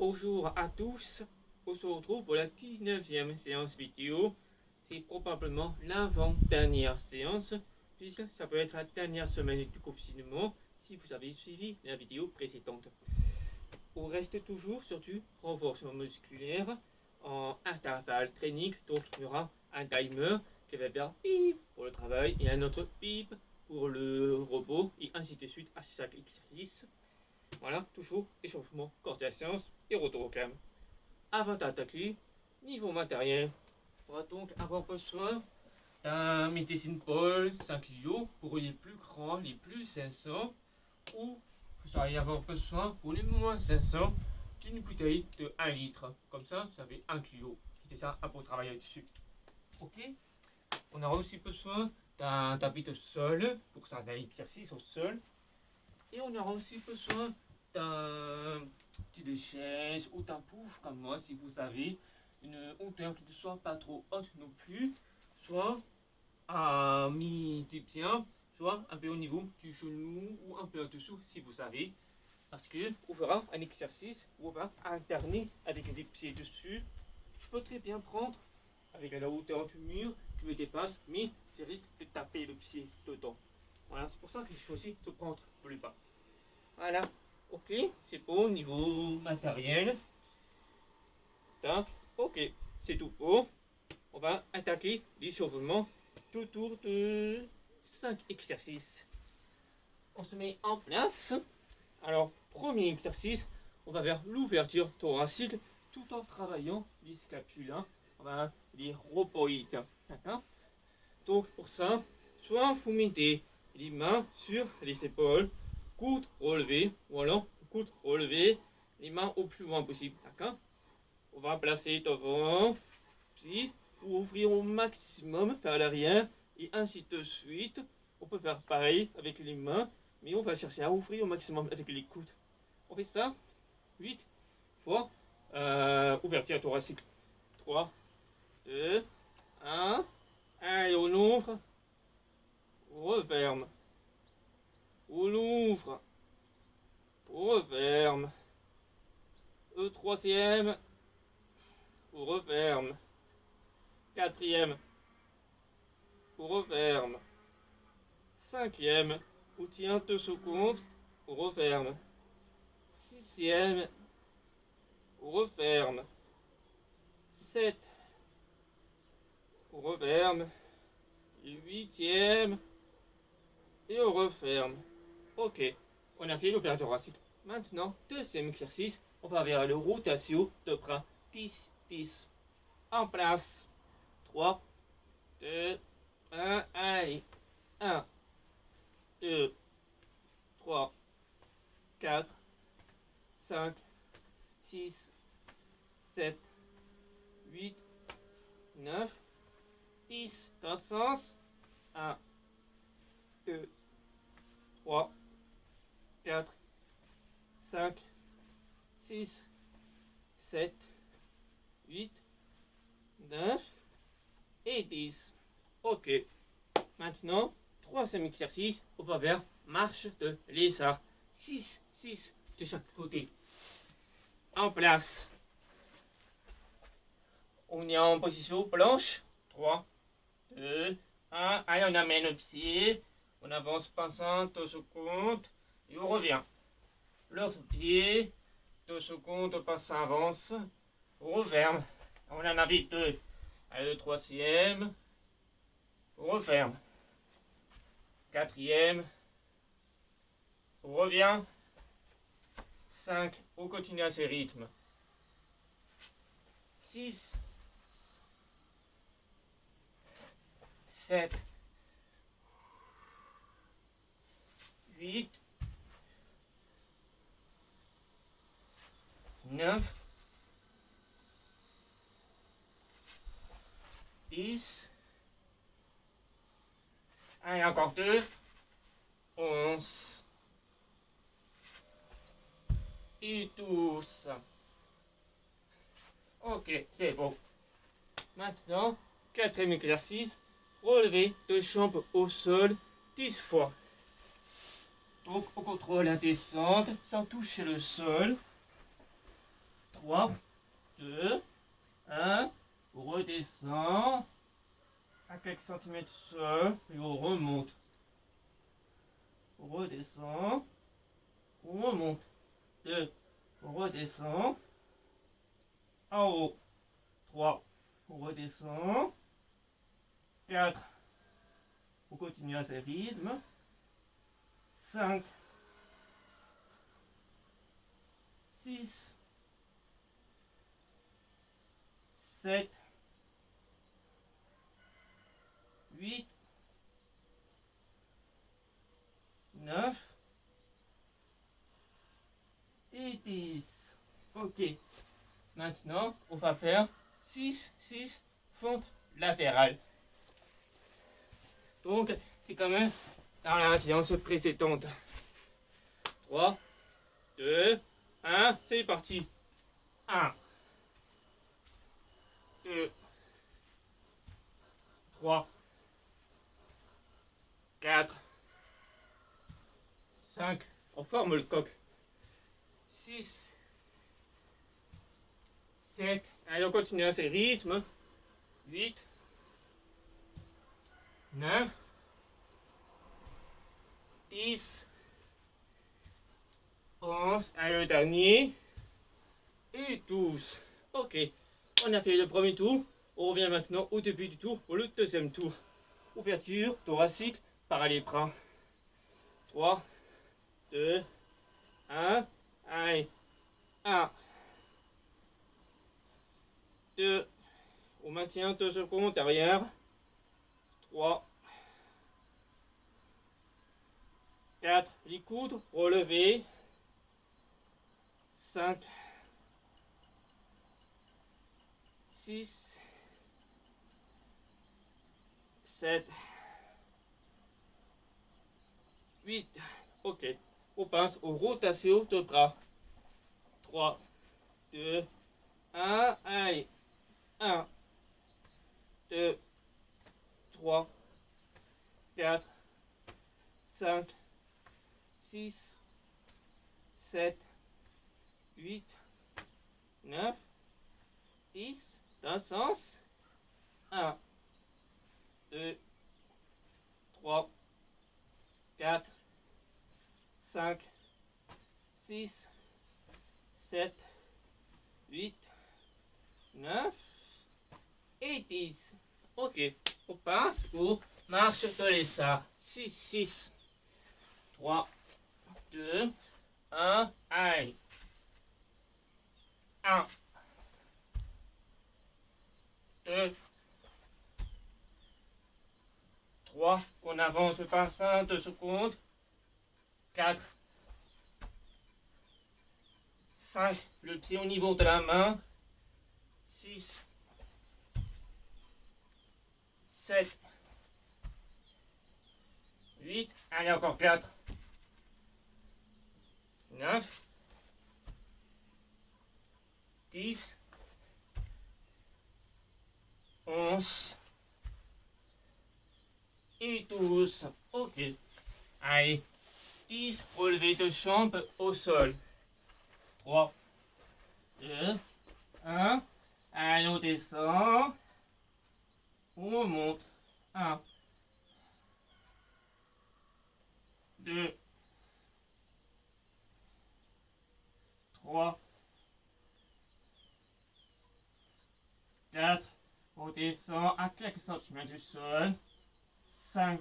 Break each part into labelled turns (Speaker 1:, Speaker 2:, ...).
Speaker 1: Bonjour à tous, on se retrouve pour la 19e séance vidéo. C'est probablement l'avant-dernière séance, puisque ça peut être la dernière semaine du confinement si vous avez suivi la vidéo précédente. On reste toujours sur du renforcement musculaire en intervalle training, donc il y aura un timer qui va faire bip pour le travail et un autre bip pour le repos et ainsi de suite à chaque exercice. Voilà, toujours échauffement, coordination et retour au calme. Avant d'attaquer, niveau matériel, on va donc avoir besoin d'un médecine ball 5 kg pour les plus grands, les plus 500, ou vous allez avoir besoin pour les moins 500 d'une bouteille de 1 litre. Comme ça, vous avez 1 kg. C'est ça pour travailler dessus. Ok. On aura aussi besoin d'un tapis de sol pour ça, d'un exercice au sol. Et on aura aussi besoin d'un petit chaise ou d'un pouf comme moi si vous avez une hauteur qui ne soit pas trop haute non plus, soit à mi-tibien, soit un peu au niveau du genou ou un peu en dessous si vous savez. Parce que on fera un exercice où on va alterner avec les pieds dessus. Je peux très bien prendre avec la hauteur du mur qui me dépasse, mais je risque de taper le pied dedans. Voilà, c'est pour ça que j'ai choisi de prendre plus bas. Voilà, ok, c'est bon niveau matériel. Tac, ok, c'est tout bon. On va attaquer l'échauffement autour de 5 exercices. On se met en place. Alors, premier exercice, on va vers l'ouverture thoracique tout en travaillant les scapules. On va les rhoboïdes. D'accord. Donc, pour ça, soit vous mettez les mains sur les épaules, coude relevé, ou alors coude relevé, les mains au plus loin possible. D'accord. On va placer devant, puis ouvrir au maximum vers l'arrière, et ainsi de suite. On peut faire pareil avec les mains, mais on va chercher à ouvrir au maximum avec les coudes. On fait ça 8 fois ouverture thoracique. 3, 2, 1. Allez, on ouvre. On referme. On ouvre. On referme. Le troisième. On referme. Quatrième. On referme. Cinquième. On tient 2 secondes. On referme. Sixième. On referme. 7. On referme. 8e. Et on referme. Ok. On a fait l'ouverture thoracique. Maintenant, deuxième exercice. On va vers le rotation de bras. 10, 10. En place. 3, 2, 1. Allez. 1, 2, 3, 4, 5, 6, 7, 8, 9, 10. Dans le sens. 1, 2, 3, 4, 5, 6, 7, 8, 9 et 10. Ok. Maintenant, troisième exercice, on va vers marche de lézard. 6, 6 de chaque côté. En place. On est en position blanche. 3, 2, 1. Allez, on amène le pied. On avance passant 2 secondes. Et on revient. L'autre pied. 2 secondes, on passe, avance. On referme. On en avait 2. Allez, le troisième. On referme. Quatrième. On revient. 5. On continue à ce rythme. 6. 7. 8. 9. 10. Allez, encore 2. 11. Et 12. Ok, c'est bon. Maintenant, quatrième exercice, relever de jambes au sol 10 fois. Donc, on contrôle la descente sans toucher le sol. 3, 2, 1. On redescend à quelques centimètres du sol et on remonte. On redescend. On remonte. 2. On redescend. En haut. 3. On redescend. 4. On continue à ce rythme. 5. 6. 7. 8. 9. Et 10. Ok. Maintenant, on va faire 6 fentes latérales. Donc, c'est quand même dans la séance précédente. 3, 2, 1, c'est parti. 1, 2, 3, 4, 5, on forme le coq. 6, 7, allez on continue à ce rythme. 8, 9, 10, 11, allez le dernier, et 12. Ok, on a fait le premier tour, on revient maintenant au début du tour pour le deuxième tour. Ouverture thoracique par les bras. 3, 2, 1, allez, 1, 2, on maintient 2 secondes derrière. 3, 4, les coudes relevés. 5, 6, 7, 8. Ok, on passe aux rotations de bras. 3, 2, 1, allez. 1, 2, 3, 4, 5, 6, 7, 8, 9, 10, d'un sens. 1, 2, 3, 4, 5, 6, 7, 8, 9 et 10. Ok, on passe aux marches de l'ESA. 6, 6, 3, 2, 1, allez. 1, 2, 3, on avance par 5 secondes. 4, 5, le pied au niveau de la main. 6, 7, 8, allez encore 4, 9, 10, 11 et 12. Ok. Allez, 10 relevés de jambes au sol. 3, 2, 1. Allez, on descend. On remonte. 1, 2, 3, 4. On descend à quelques centimètres du sol. 5,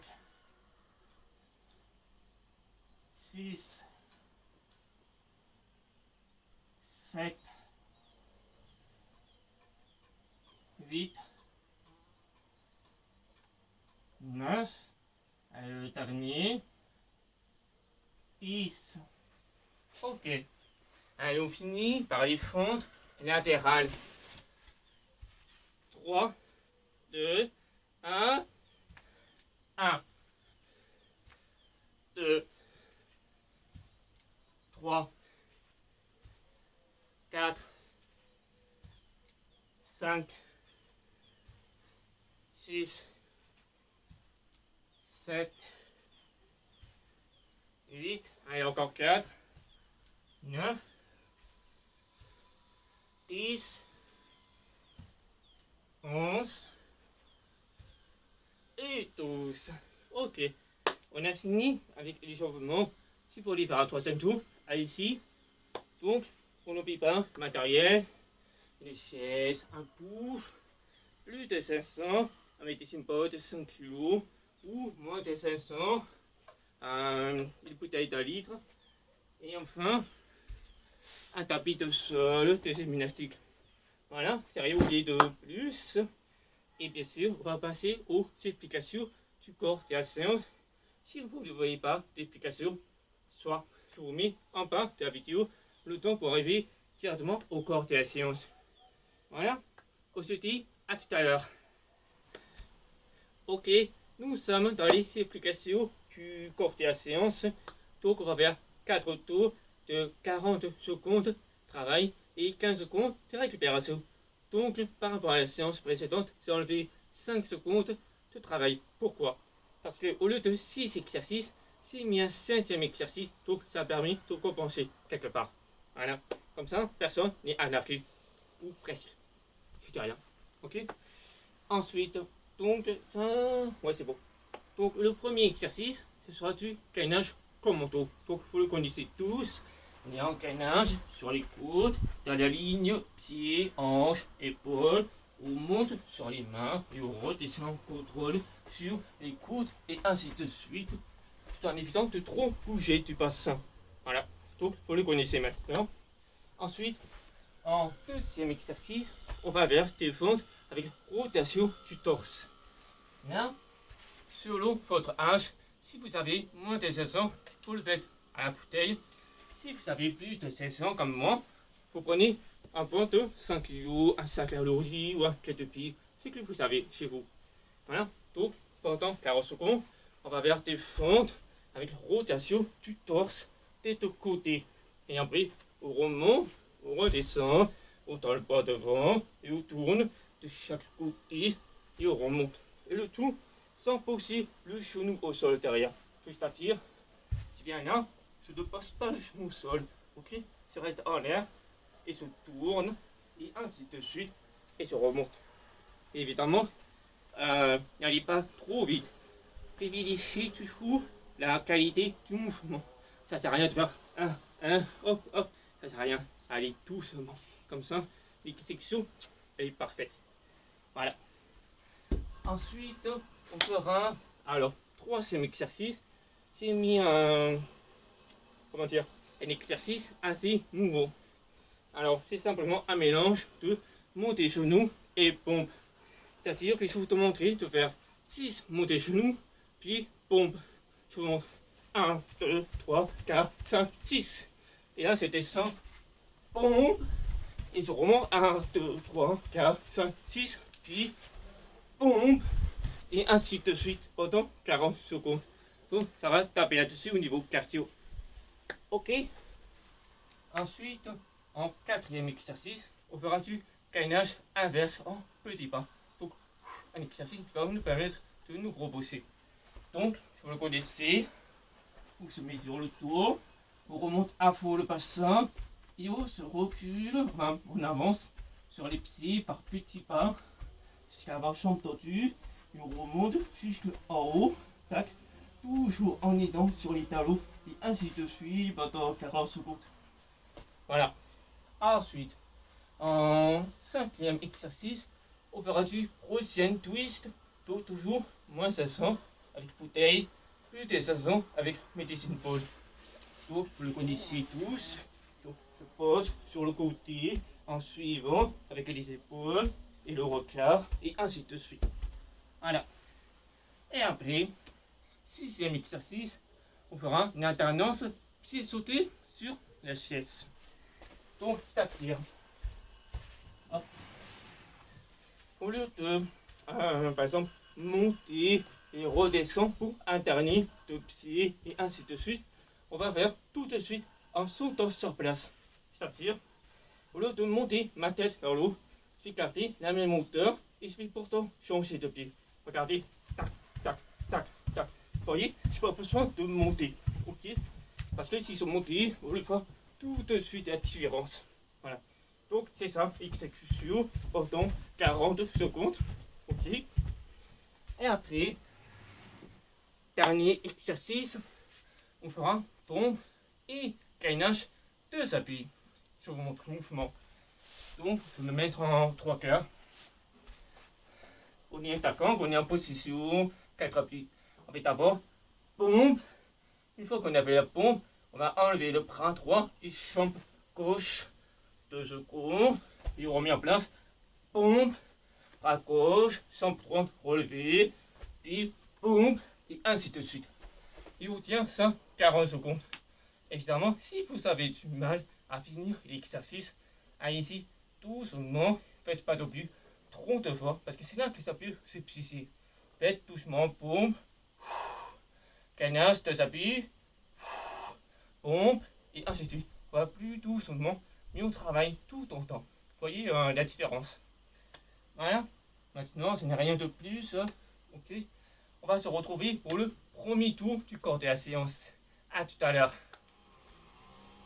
Speaker 1: 6, 7, 8, 9, allez, le dernier, 10. Ok. Allez, on finit par les fentes latérales. 3, 2, 1, 1, 2, 3, 4, 5, 6, 7, 8, allez encore 4, 9, 10, 11 et 12. Ok, on a fini avec l'échauffement. S'il faut aller faire un troisième tour, allez ici. Donc, on n'oublie pas le matériel, les chaises, un pouf, plus de 500, un médecine pot de 5 kg ou moins de 500, une bouteille d'un litre. Et enfin, un tapis de sol de gymnastique. Voilà, c'est rien oublié de plus. Et bien sûr, on va passer aux explications du corps de la séance. Si vous ne voyez pas d'explication, soit je vous mets en bas de la vidéo le temps pour arriver directement au corps de la séance. Voilà, on se dit à tout à l'heure. Ok, nous sommes dans les explications du corps de la séance. Donc on va faire 4 tours de 40 secondes de travail et 15 secondes de récupération. Donc par rapport à la séance précédente, c'est enlevé 5 secondes de travail. Pourquoi? Parce qu'au lieu de 6 exercices, c'est mis un 5e exercice, donc ça a permis de compenser quelque part. Voilà, comme ça, personne n'est à l'affût, ou presque. Je dis rien, ok? Ensuite, donc, ça, ouais c'est bon. Donc le premier exercice, ce sera du gainage commando. Donc vous le connaissez tous. On est en gainage sur les côtes, dans la ligne pied, hanche, épaule. On monte sur les mains et on redescend en contrôle sur les coudes et ainsi de suite, tout en évitant de trop bouger du bassin. Voilà, donc vous le connaissez maintenant. Ensuite, en deuxième exercice, on va vers des fentes avec rotation du torse. Là, selon votre âge, si vous avez moins de 16 ans, vous le faites à la bouteille. Si vous avez plus de 16 ans comme moi, vous prenez un pot de 5 kg, un sac à logis ou un clé de pied, c'est que vous avez chez vous. Voilà, donc pendant 40 secondes, on va vers des fentes avec rotation du torse des deux côtés. Et après, on remonte, on redescend, on tend le bras devant et on tourne de chaque côté et on remonte. Et le tout sans poser le genou au sol derrière. C'est-à-dire, tu viens là, je ne passe pas le genou au sol, ok? Je reste en l'air et se tourne et ainsi de suite et se remonte. Et évidemment, n'allez pas trop vite. Privilégiez toujours la qualité du mouvement. Ça sert à rien de faire hop, hop. Ça sert à rien. Allez doucement. Comme ça, l'exécution est parfaite. Voilà. Ensuite, on fera, alors, troisième exercice. J'ai mis un exercice assez nouveau. Alors, c'est simplement un mélange de montée genoux et pompe. C'est-à-dire que je vais vous montrer de faire 6 montées genoux, puis pompe. Je vous montre 1, 2, 3, 4, 5, 6. Et là, c'était 100 pompe. Et je remonte 1, 2, 3, 4, 5, 6, puis pompe. Et ainsi de suite pendant 40 secondes. Donc, ça va taper là-dessus au niveau cardio. Ok. Ensuite, en quatrième exercice, on fera du gainage inverse en petits pas. Donc, un exercice qui va nous permettre de nous reposer. Donc, vous le connaissez, on se met sur le dos, on remonte à fond le bassin, et on se recule, enfin, on avance sur les pieds par petits pas, jusqu'à avoir jambe tendue, et on remonte jusqu'en haut, tac, toujours en aidant sur les talons, et ainsi de suite pendant 40 secondes. Voilà. Ensuite, en cinquième exercice, on fera du Russian twist, donc toujours moins 500 avec bouteille, plus de 500 avec médecine pole. Donc vous le connaissez tous. Donc, je pose sur le côté en suivant avec les épaules et le recard et ainsi de suite. Voilà. Et après, sixième exercice, on fera une alternance pied sauté sur la chaise. Donc, c'est-à-dire, au lieu de, par exemple, monter et redescendre pour alterner de pieds et ainsi de suite, on va faire tout de suite en sautant sur place. C'est-à-dire, au lieu de monter ma tête vers le haut, je vais garder la même hauteur et je vais pourtant changer de pied. Regardez, tac, tac, tac, tac. Vous voyez, je n'ai pas besoin de monter, ok? Parce que si je monte, on le voit tout de suite la différence. Voilà. Donc c'est ça, exécution pendant 40 secondes. Ok. Et après, dernier exercice, on fera pompe et gainage 2 appuis sur votre mouvement. Donc, je vais me mettre en 3 quarts. On est attaquant, on est en position 4 appuis. On fait d'abord pompe. Une fois qu'on a fait la pompe, on va enlever le bras droit et jambe gauche. 2 secondes. Et on remet en place pompe, bras gauche, jambe droite relevée. Puis pompe et ainsi de suite. Et on tient ça 40 secondes. Évidemment, si vous avez du mal à finir l'exercice, allez-y doucement. Faites pas non plus trop de fois parce que c'est là que ça peut s'épuiser. Faites doucement, pompe, gainage, 2 appuis, pompe et ainsi de suite. Voilà, plus doucement, mais on travaille tout en temps. Vous voyez la différence. Voilà. Maintenant, ce n'est rien de plus. Ok. On va se retrouver pour le premier tour du corps de la séance. À tout à l'heure.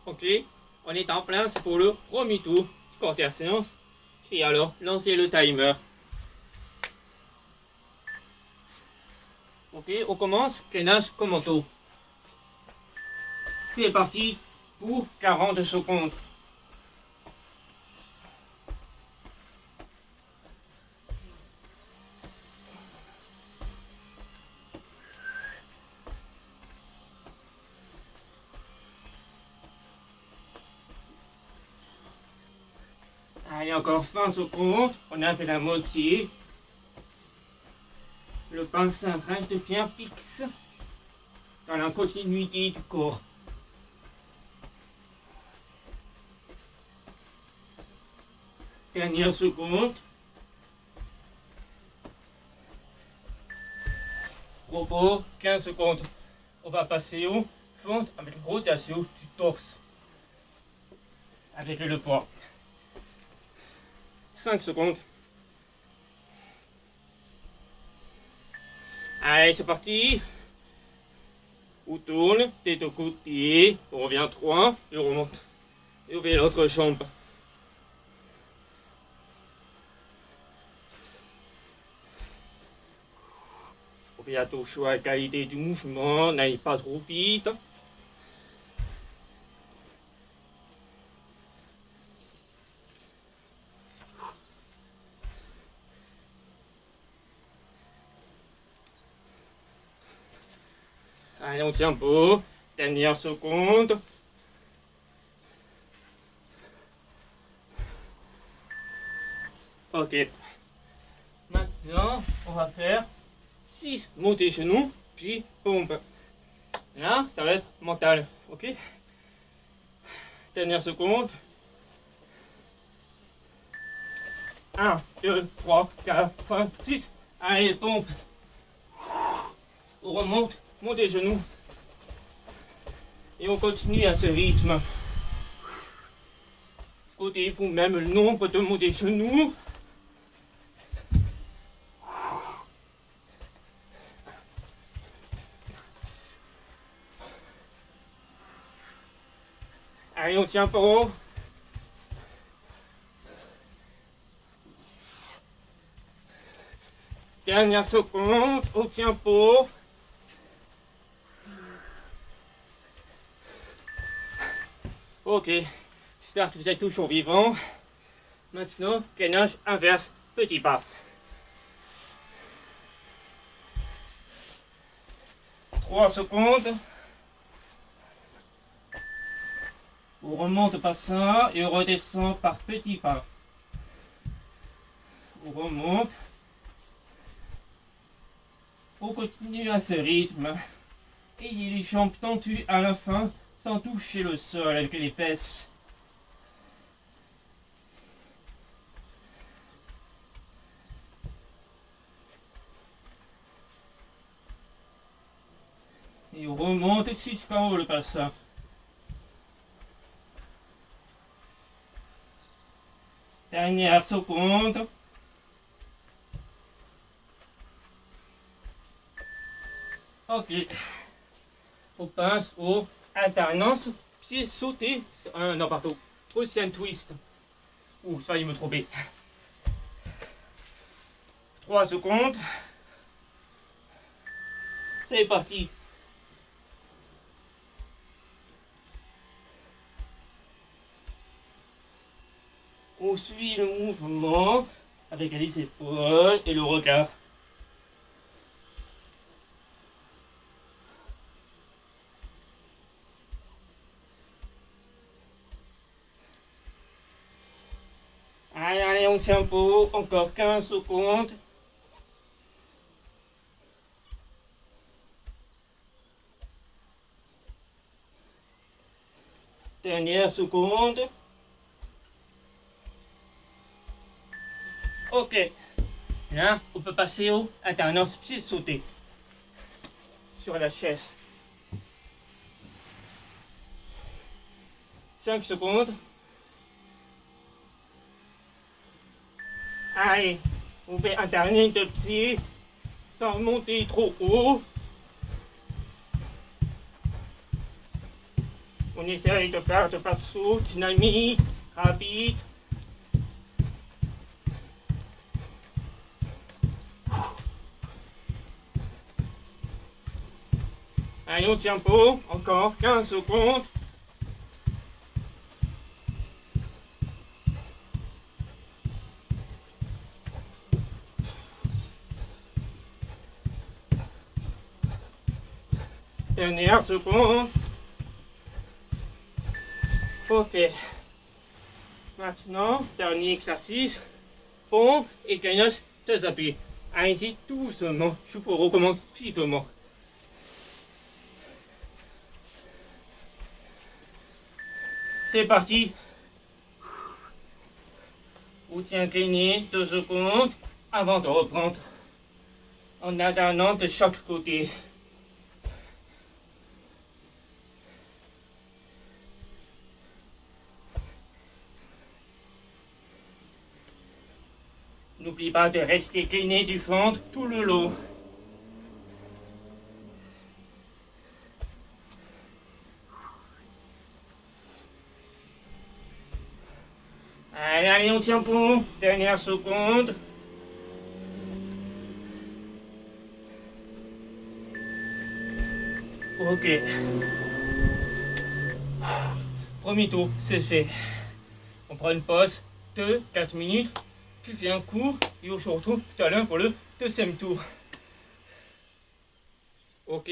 Speaker 1: Ok, on est en place pour le premier tour du corps de la séance. Et alors, lancez le timer. Ok, on commence. Gainage commando. C'est parti pour 40 secondes. Allez, encore 20 secondes. On a fait la moitié. Le bassin reste bien fixe dans la continuité du corps. Dernière seconde. Repos, 15 secondes. On va passer au fond avec rotation du torse. Avec le poids. 5 secondes. Allez, c'est parti. On tourne, tête au côté. On revient 3 et on remonte. Et on fait l'autre jambe. On fait attention à la qualité du mouvement. N'allez pas trop vite. Allez, on tient beau. Dernière seconde. Ok. Maintenant, on va faire 6 montées genoux, puis pompe. Là, ça va être mental. Ok. Dernière seconde. 1, 2, 3, 4, 5, 6. Allez, pompe. On remonte, montez genoux. Et on continue à ce rythme. Comptez vous-même le nombre de montées genoux. Allez, on tient pas haut. Dernière seconde, on tient pas haut. Ok, j'espère que vous êtes toujours vivants. Maintenant, gainage inverse, petit pas. 3 secondes. On remonte par ça et on redescend par petits pas. On remonte. On continue à ce rythme. Ayez les jambes tendues à la fin sans toucher le sol avec les fesses. Et on remonte jusqu'en haut le bassin. Dernière seconde. Ok. On passe aux alternances pieds sautés. Non, pardon. Ocean twist. Ouh, ça, il me tromper. 3 secondes. C'est parti. On suit le mouvement avec les épaules et le regard. Allez, allez, on tient beau. Encore 15 secondes. Dernière seconde. Ok. Là, on peut passer au alternance pied sauté sur la chaise. 5 secondes. Allez, on fait alterner de pieds sans monter trop haut. On essaye de faire de façon dynamique, rapide. Allez, on tient beau. Encore 15 secondes. Dernière seconde. Ok. Maintenant, dernier exercice. Pompe et gainage de appuis. Ainsi, doucement. Je vous recommande vivement. C'est parti. Vous tiens incliné 2 secondes avant de reprendre. En alternant de chaque côté. N'oublie pas de rester incliné du ventre tout le long. Allez, allez, on tient bon. Dernière seconde. Ok. Premier tour, c'est fait. On prend une pause de 4 minutes. Tu fais un cours et on se retrouve tout à l'heure pour le deuxième tour. Ok,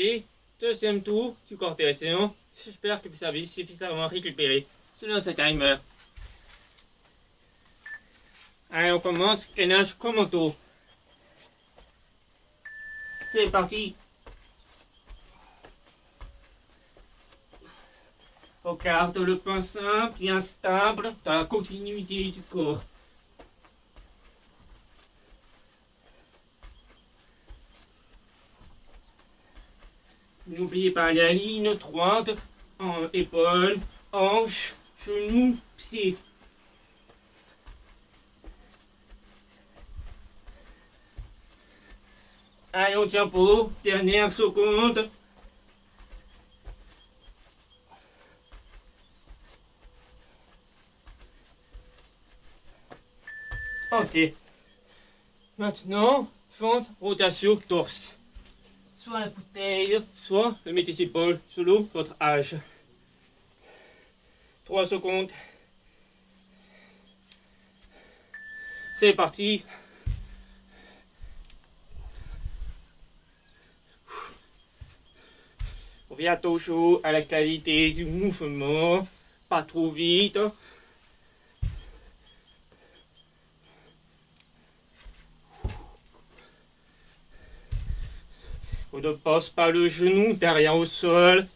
Speaker 1: deuxième tour du corps de séance. J'espère que vous avez suffisamment récupéré selon ce timer. Allez, on commence. Gainage commando. C'est parti. Regarde le point simple, bien stable dans la continuité du corps. N'oubliez pas la ligne droite, en épaule, hanche, genou, pied. Allez, on tient pour dernière seconde. Ok. Maintenant, fente, rotation, torse. Soit la bouteille, soit le mettez ses épaules selon votre âge. 3 secondes. C'est parti. On vient toujours à la qualité du mouvement, pas trop vite. On ne pose pas le genou derrière au sol.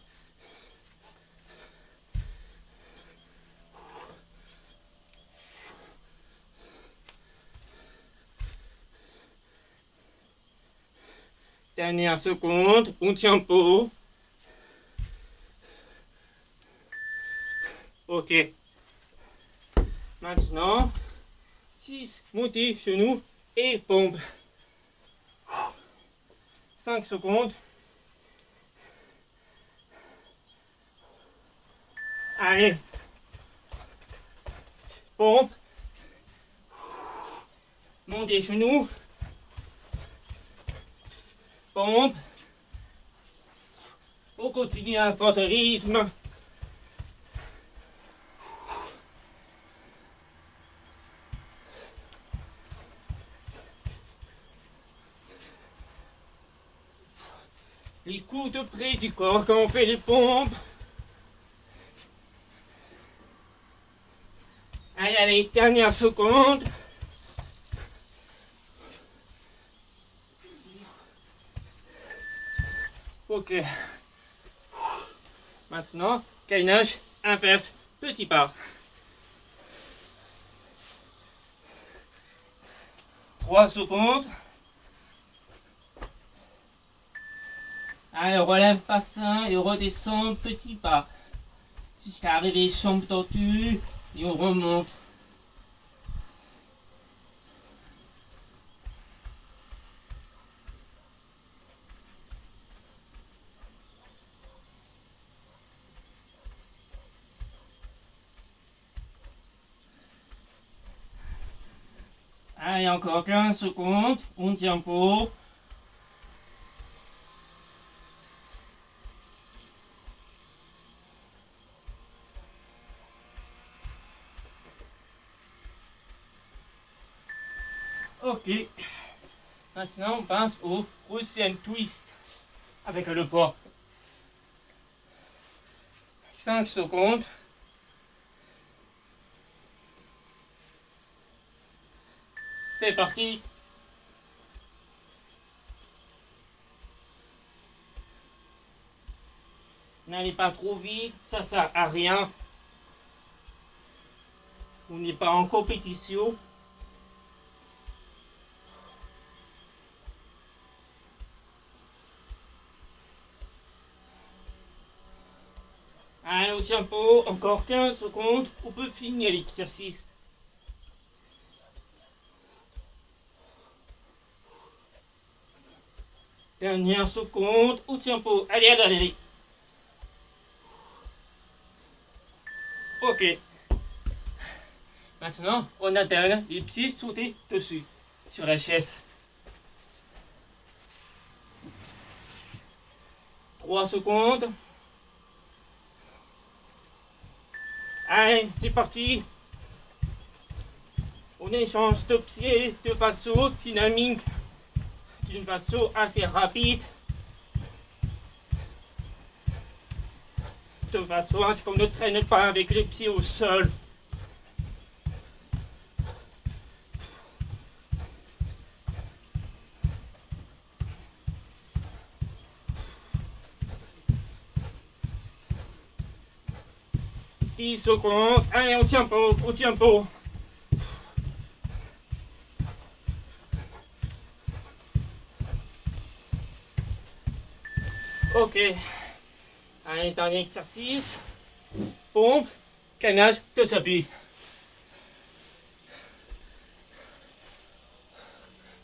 Speaker 1: Dernière seconde, on tient pas. Ok. Maintenant, 6, montez, genoux et pompe. 5 secondes. Allez. Pompe. Montez genoux. Pompe. On continue à un fort rythme. Les coudes près du corps quand on fait les pompes. Allez, allez, dernière seconde. Ok. Maintenant, gainage inverse, petit pas. 3 secondes. Allez, relève bassin et redescend, petit pas. Jusqu'à arriver jambe tendue et on remonte. Allez, encore 15 secondes. On tient pour. Ok. Maintenant, on passe au Russian Twist avec le poids. 5 secondes. C'est parti. N'allez pas trop vite, ça sert à rien. On n'est pas en compétition. Allez, au tempo, encore 15 secondes, on peut finir l'exercice. Dernière seconde, au tempo. Allez, allez, allez. Ok. Maintenant, on alterne les pieds sautés dessus, sur la chaise. 3 secondes. Allez, c'est parti. On échange de pieds de façon dynamique, d'une façon assez rapide. De façon à ce qu'on ne traîne pas avec les pieds au sol. Dix secondes. Allez, on tient pas, on tient pas. Ok. Allez, dernier exercice. Pompe, gainage de s'appuie.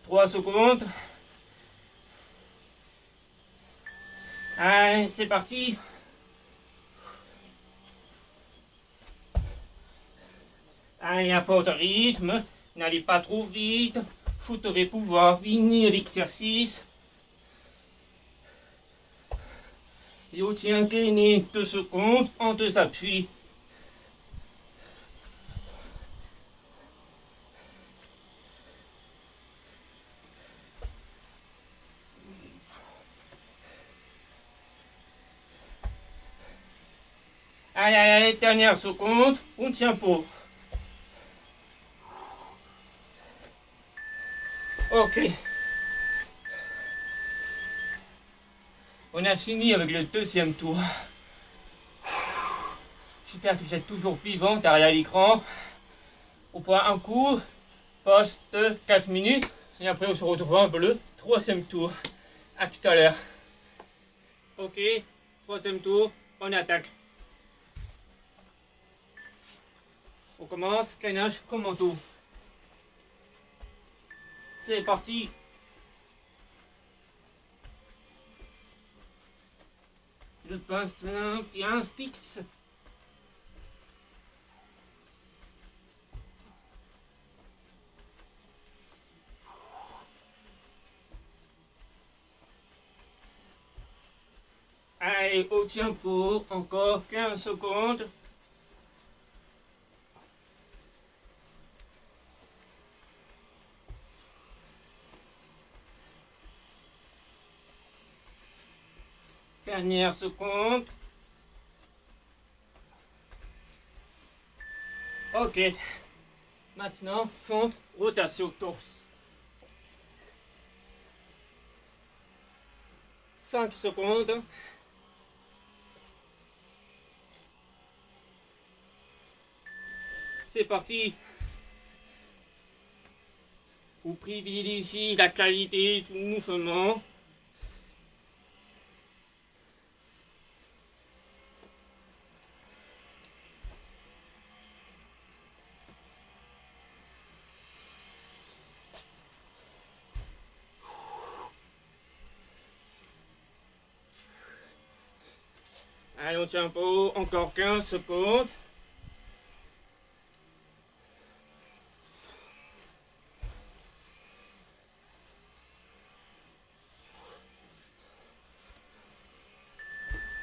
Speaker 1: 3 secondes. Allez, c'est parti. Allez, à fort rythme. N'allez pas trop vite. Vous devez pouvoir finir l'exercice. Et on tient gagner 2 secondes en 2 appuis. Allez, allez, allez, dernière seconde, on tient pour. Ok. On a fini avec le deuxième tour. J'espère que vous êtes toujours vivant derrière l'écran. On prend un coup, pause de 4 minutes, et après on se retrouve pour le troisième tour. A tout à l'heure. Ok, troisième tour, on attaque. On commence, gainage, commando. C'est parti. Le bassin bien fixe. Allez, au tempo, encore 15 secondes. Dernière seconde. Ok. Maintenant, fente, rotation torse. 5 secondes. C'est parti. Vous privilégiez la qualité du mouvement. Allez, au tempo, encore 15 secondes.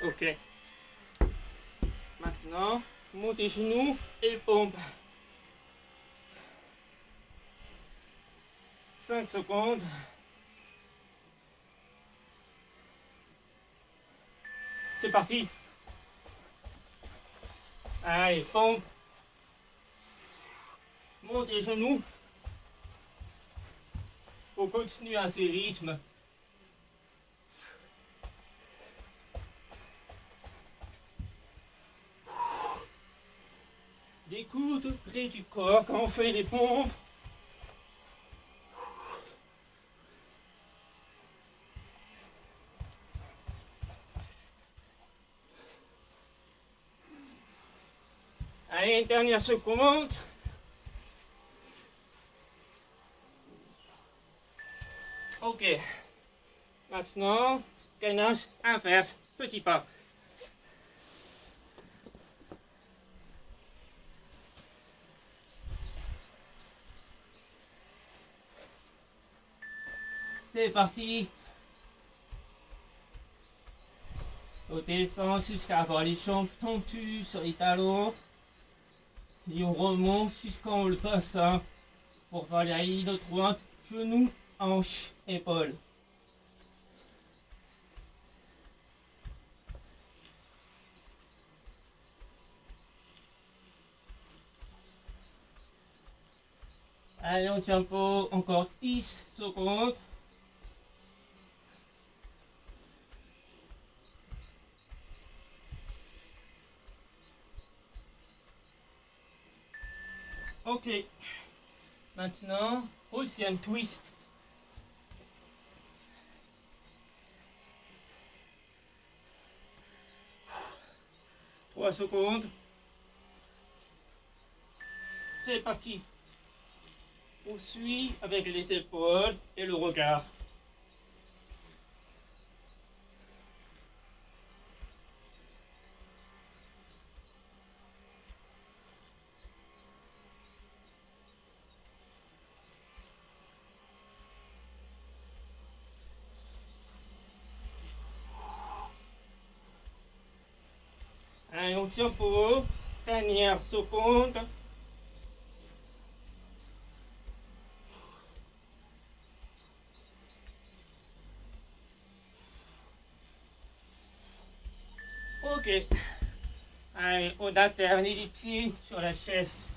Speaker 1: Ok. Maintenant, montez genoux et pompe. 5 secondes. C'est parti. Allez, pompe. Montez genoux. Faut continuer à ce rythme. Les coudes près du corps quand on fait les pompes. Allez, une dernière seconde. Ok. Maintenant, gainage inverse, petit pas. C'est parti. On descend jusqu'à avoir les jambes tendues sur les talons. Et on remonte jusqu'en le bassin pour faire la ligne droite, genoux, hanches, épaules. Allez, on tient pour encore 10 secondes. Ok. Maintenant, aussi un twist. 3 secondes. C'est parti. On suit avec les épaules et le regard. Allez, on tient pour dernière seconde. Ok. Allez, on alterne les pieds sur la chaise.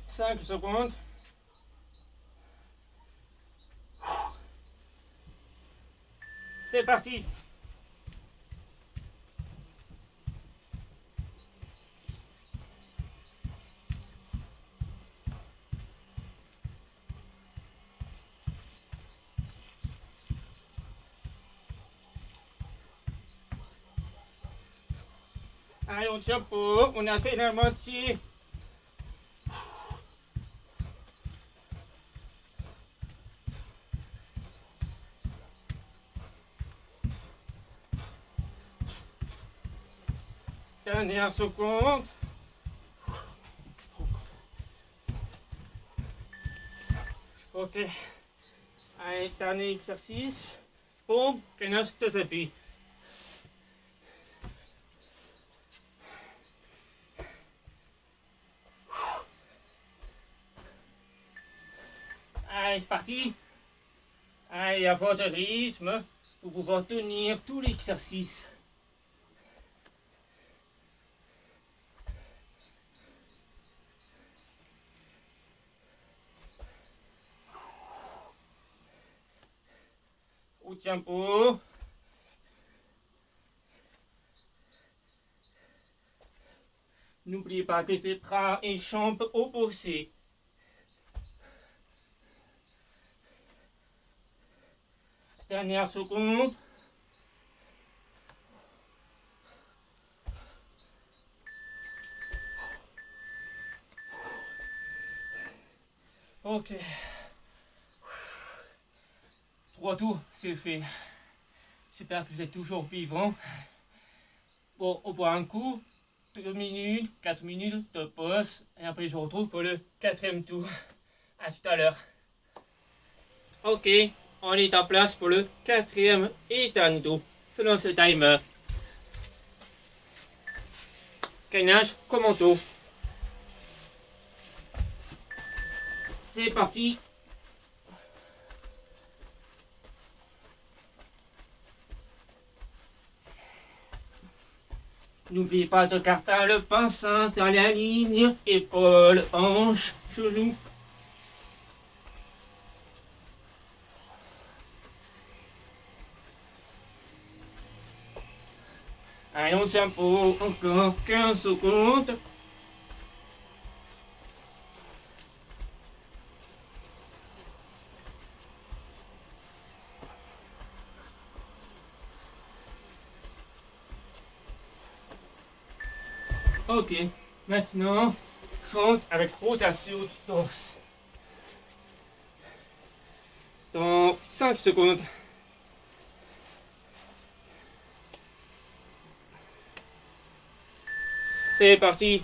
Speaker 1: 5 secondes. C'est parti. Allez, on tient pour. On a fait la moitié. Dernière seconde. Ok. Allez, dernier exercice. Pompe, gainage, deux appuis. Allez, c'est parti. Allez, à votre rythme, pour pouvoir tenir tout l'exercice. Au tempo. N'oubliez pas que c'est bras et jambes opposés. Dernière seconde. Ok. 3 tours, c'est fait. J'espère que vous êtes toujours vivant. Bon, on boit un coup. 2 minutes, 4 minutes de pause. Et après, je vous retrouve pour le 4e tour. À tout à l'heure. Ok, on est en place pour le 4e et dernier tour. Selon ce timer. Gainage, commando. C'est parti. N'oubliez pas de garder le bassin dans la ligne, épaules, hanches, genoux. Allons, tempo, encore 15 secondes. Ok, maintenant, fente avec rotation du torse. Dans 5 secondes. C'est parti.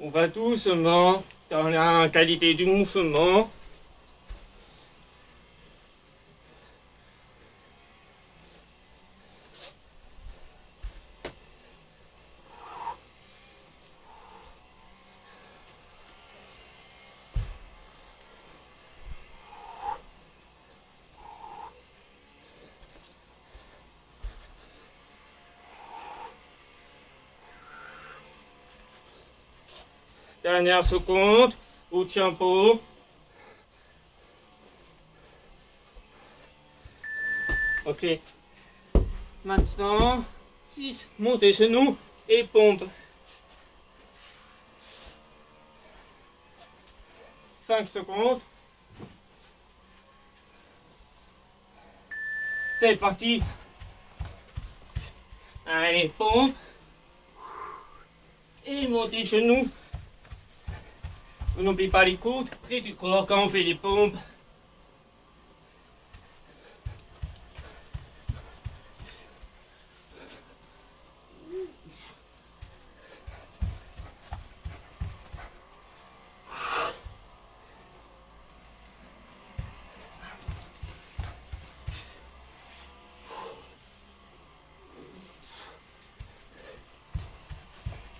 Speaker 1: On va doucement dans la qualité du mouvement. Dernière seconde, au tempo. Ok. Maintenant, 6, montez genoux et pompe. 5 secondes. C'est parti. Allez, pompe. Et montez genoux. N'oubliez pas les coudes près du corps quand on fait les pompes.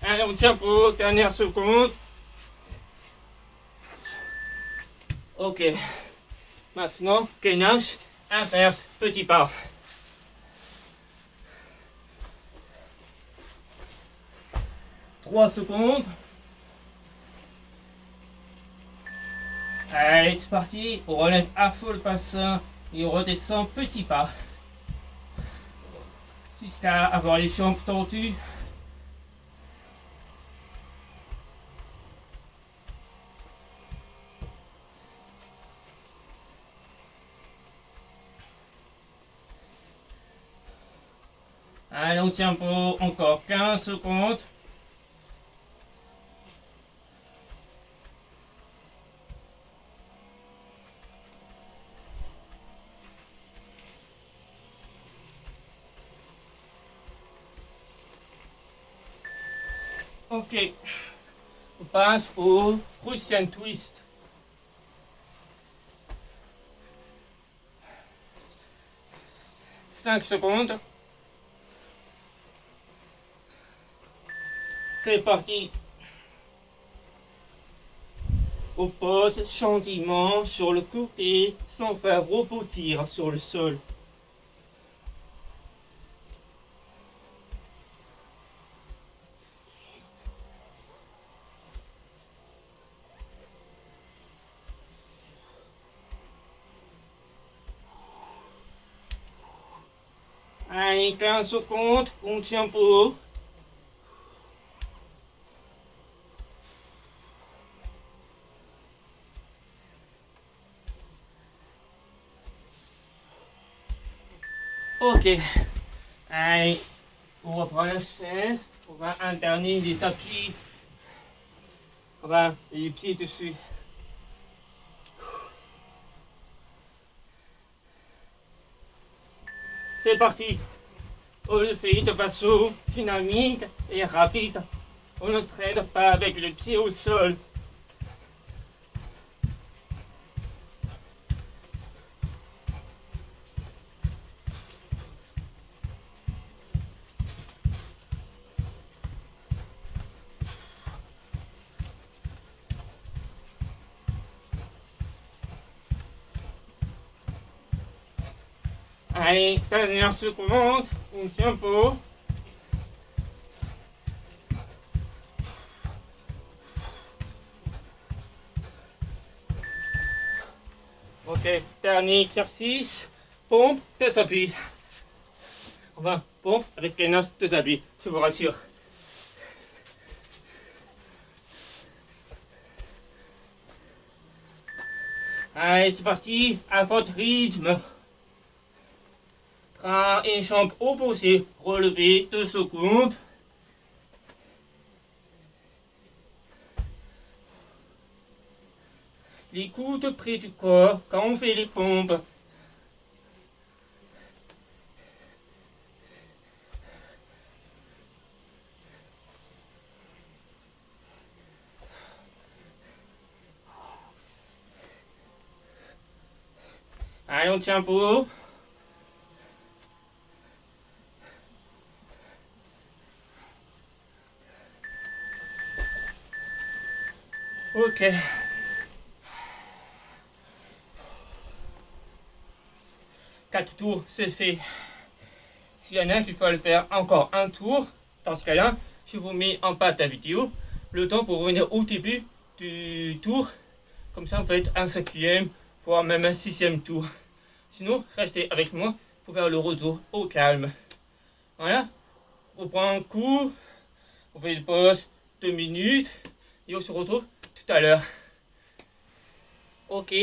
Speaker 1: Allez, on tient pour dernière seconde. Ok. Maintenant, gainage, inverse, petit pas. Trois secondes. Allez, c'est parti. On relève à fond le bassin et on redescend petit pas. Jusqu'à avoir les jambes tendues. Allez, on tient pour encore 15 secondes. Ok, on passe au Russian Twist. 5 secondes. C'est parti. On pose gentiment sur le côté sans faire rebondir sur le sol. Allez, 15 secondes, on tient pour. Ok. Allez, on reprend la chaise, on va alterner les appuis. On va les pieds dessus. C'est parti. On le fait de façon dynamique et rapide. On ne traîne pas avec le pied au sol. Allez, dernière seconde, on tient pour. Ok, dernier exercice, pompe, 2 appuis. On va pompe avec les noces, 2 appuis, je vous rassure. Allez, c'est parti, à votre rythme. Bras et jambes opposées, relevez 2 secondes. Les coudes près du corps quand on fait les pompes. Allez, on tient pour. Ok. Quatre tours, c'est fait. S'il y en a qui veulent faire encore un tour, dans ce cas-là, je vous mets en bas de la vidéo le temps pour revenir au début du tour. Comme ça, vous faites un 5e, voire même un 6e tour. Sinon, restez avec moi pour faire le retour au calme. Voilà. On prend un coup, on fait une pause 2 minutes et on se retrouve tout à l'heure. Ok,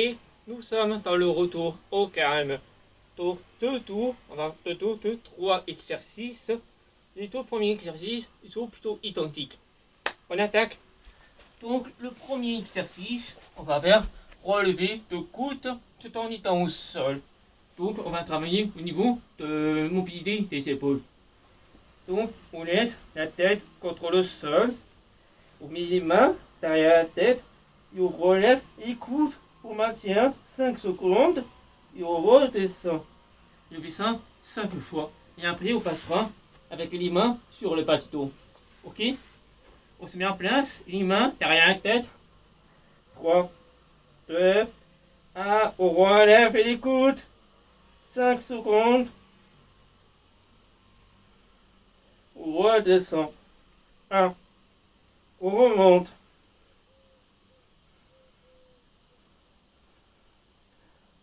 Speaker 1: nous sommes dans le retour au calme. Tour, 2 tours, on va 2 tours de 3 exercices. Les 2 premiers exercices, ils sont plutôt identiques. On attaque. Donc le premier exercice, on va faire relever de coude tout en étant au sol. Donc on va travailler au niveau de mobilité des épaules. Donc on laisse la tête contre le sol. On met les mains derrière la tête et on relève les coudes. On maintient 5 secondes et on redescend. Je fais ça 5 fois. Et après on passera avec les mains sur le bas du dos. Ok? On se met en place, les mains derrière la tête. 3, 2, 1. On relève les coudes. 5 secondes. On redescend. 1. On remonte.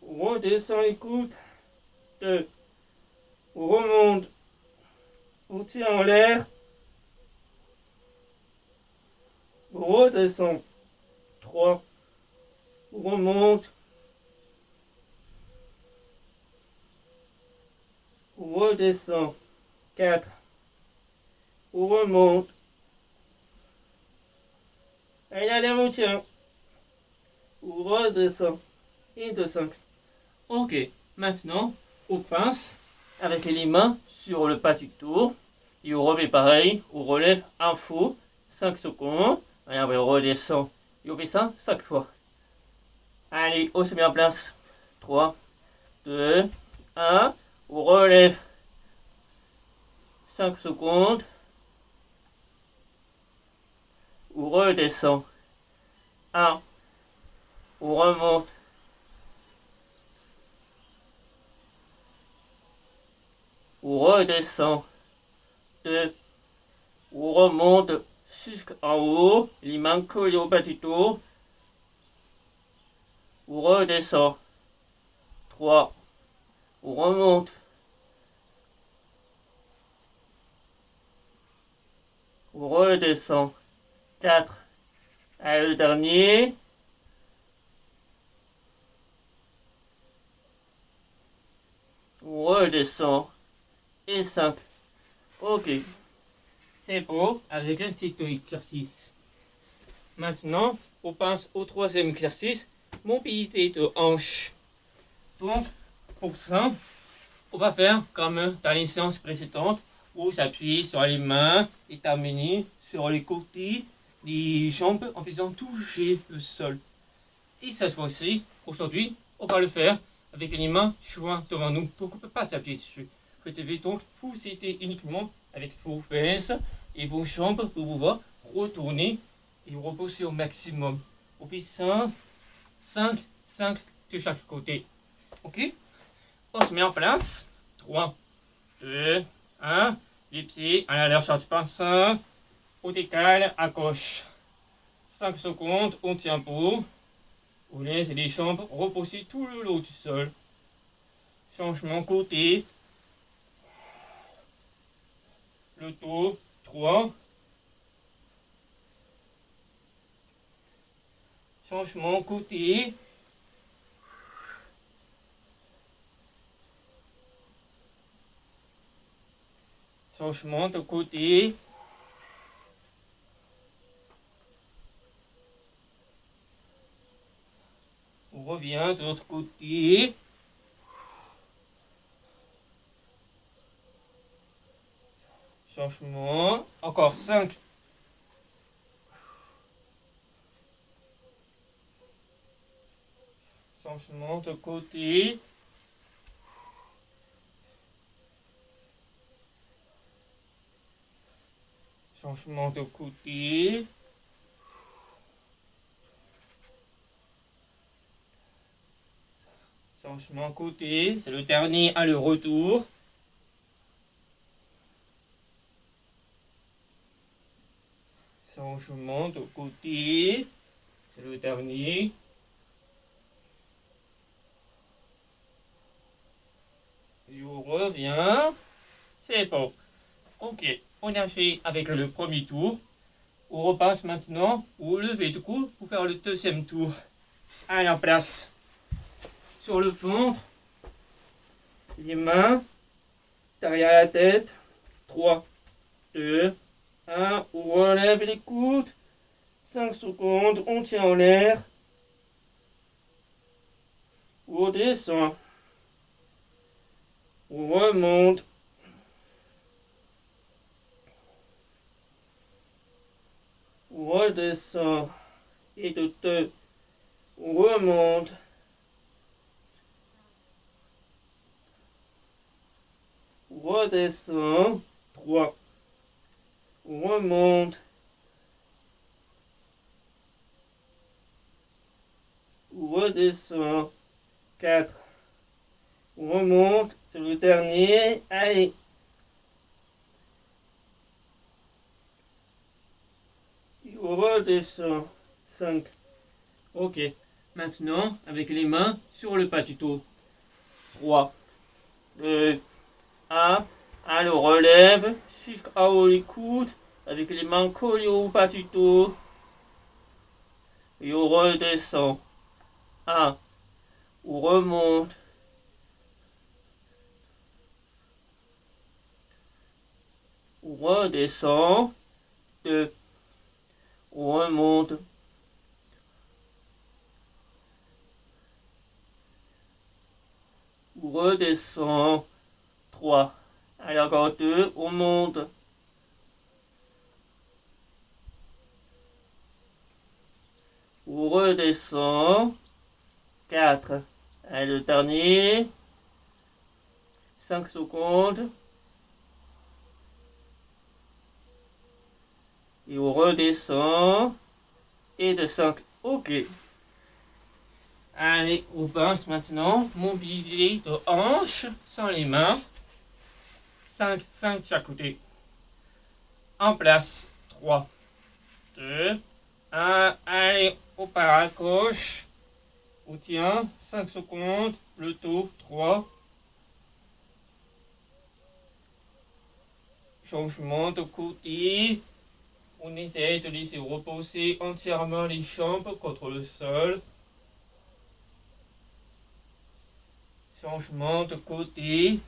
Speaker 1: On redescend les coudes. 2. On remonte. On tient en l'air. On redescend. 3. On remonte. On redescend. 4. On remonte. Et là, on tient. On redescend. Et 2, 5. Ok, maintenant, on pince avec les mains sur le bas du tour. Et on remet pareil, on relève un faux, 5 secondes. Et on redescend. Et on fait ça 5 fois. Allez, on se met en place. 3, 2, 1. On relève 5 secondes. On redescend. 1. On remonte. On redescend. 2. On remonte jusqu'en haut. Les mains collées au bas du dos. On redescend. 3. On remonte. On redescend. 4. Allez, le dernier. On redescend. Et 5. Ok. C'est beau avec un petit exercice. Maintenant, on passe au troisième exercice. Mobilité de hanche. Donc, pour ça, on va faire comme dans les séances précédentes où on s'appuie sur les mains et terminer sur les côtés, les jambes en faisant toucher le sol. Et cette fois-ci, aujourd'hui, on va le faire avec les mains jointes devant nous. Donc on ne peut pas s'appuyer dessus. Vous devez donc vous aider uniquement avec vos fesses et vos jambes pour pouvoir retourner et reposer au maximum. On fait 5 de chaque côté. Ok? On se met en place. 3, 2, 1. Les pieds à la largeur du bassin. On décale à gauche. 5 secondes, on tient bon. On laisse les jambes reposer tout le long du sol. Changement côté. Le dos. 3. Changement côté. Changement de côté. On revient de l'autre côté. Changement. Encore 5. Changement de côté. Changement de côté. Changement côté. C'est le dernier à le retour. Changement de côté. C'est le dernier. Et on revient. C'est bon. Ok. On a fait avec le premier tour. On repasse maintenant au lever de cou pour faire le deuxième tour. Allez, en place. Sur le ventre. Les mains. Derrière la tête. 3, 2, 1. On relève les coudes. 5 secondes. On tient en l'air. On descend. On remonte. On redescend. Et de 2. On remonte. On redescend. 3. On remonte. On redescend. 4. On remonte. C'est le dernier. Allez. Et on redescend. 5. Ok. Maintenant, avec les mains sur le bas du dos. 3, 2, 1. Allez, on relève jusqu'à haut les coudes avec les mains collées au bas du dos. Et on redescend. 1. On remonte. On redescend. 2. On remonte. On redescend. 3. Allez, encore 2. On monte. On redescend. 4. Allez, le dernier. 5 secondes. Et on redescend. Et de 5. Ok. Allez, on passe maintenant. Mobilité de hanche sans les mains. 5 de chaque côté. En place. 3, 2, 1. Allez, on part à gauche. On tient. 5 secondes. Le tour. 3. Changement de côté. On essaie de laisser reposer entièrement les jambes contre le sol. Changement de côté.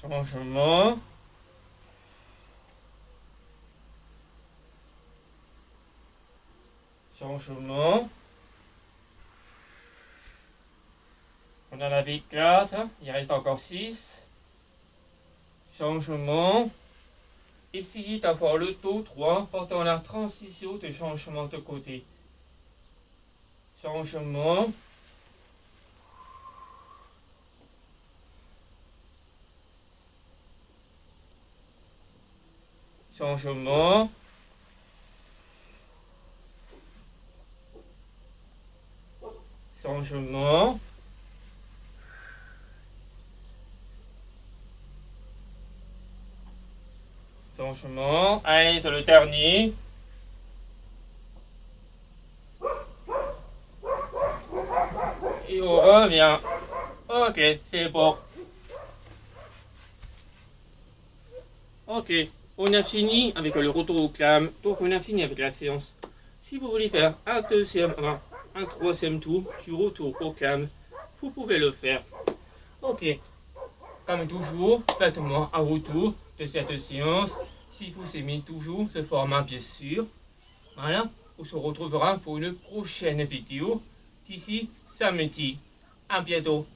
Speaker 1: Changement. Changement. On en avait 4, il reste encore 6. Changement. Essayez d'avoir le dos droit pendant la transition de changement de côté. Changement. Changement. Changement. Changement. Allez, c'est le dernier. Et on revient. Ok, c'est bon. Ok, on a fini avec le retour au calme. Donc on a fini avec la séance. Si vous voulez faire un deuxième, un troisième tour du retour au calme, vous pouvez le faire. Ok, comme toujours, faites-moi un retour de cette séance. Si vous aimez toujours ce format, bien sûr. Voilà, on se retrouvera pour une prochaine vidéo d'ici samedi. À bientôt.